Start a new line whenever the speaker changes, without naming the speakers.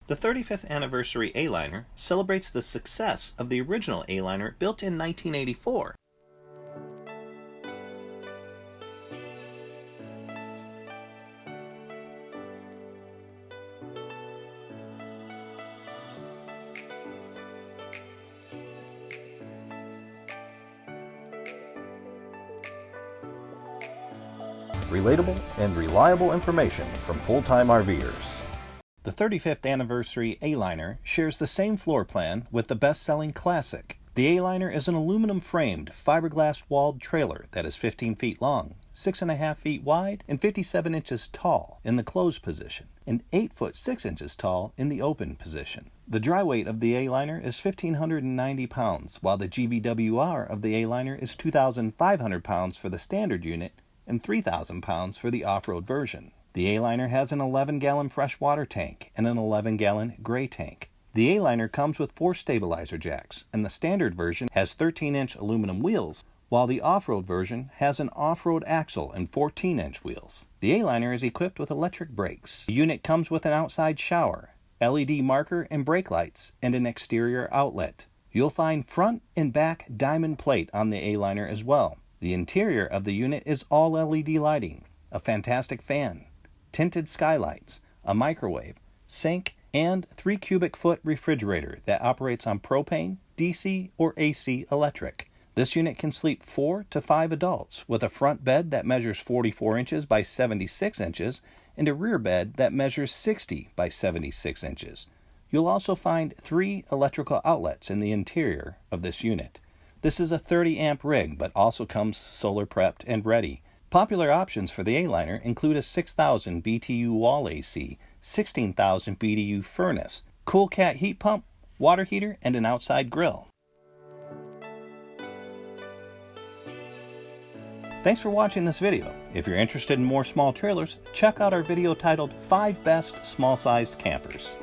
The 35th anniversary A-Liner celebrates the success of the original A-Liner built in 1984.
Relatable and reliable information from full-time RVers.
The 35th anniversary A-Liner shares the same floor plan with the best-selling Classic. The A-Liner is an aluminum-framed, fiberglass-walled trailer that is 15 feet long, 6.5 feet wide, and 57 inches tall in the closed position, and 8 foot 6 inches tall in the open position. The dry weight of the A-Liner is 1,590 pounds, while the GVWR of the A-Liner is 2,500 pounds for the standard unit and 3,000 pounds for the off-road version. The A-Liner has an 11-gallon freshwater tank and an 11-gallon gray tank. The A-Liner comes with 4 stabilizer jacks, and the standard version has 13-inch aluminum wheels, while the off-road version has an off-road axle and 14-inch wheels. The A-Liner is equipped with electric brakes. The unit comes with an outside shower, LED marker and brake lights, and an exterior outlet. You'll find front and back diamond plate on the A-Liner as well. The interior of the unit is all LED lighting, a fantastic fan, tinted skylights, a microwave, sink, and 3 cubic foot refrigerator that operates on propane, DC, or AC electric. This unit can sleep 4 to 5 adults with a front bed that measures 44 inches by 76 inches and a rear bed that measures 60 by 76 inches. You'll also find 3 electrical outlets in the interior of this unit. This is a 30 amp rig, but also comes solar prepped and ready. Popular options for the A-Liner include a 6,000 BTU wall AC, 16,000 BTU furnace, Cool Cat heat pump, water heater, and an outside grill. Thanks for watching this video. If you're interested in more small trailers, check out our video titled 5 Best Small-Sized Campers.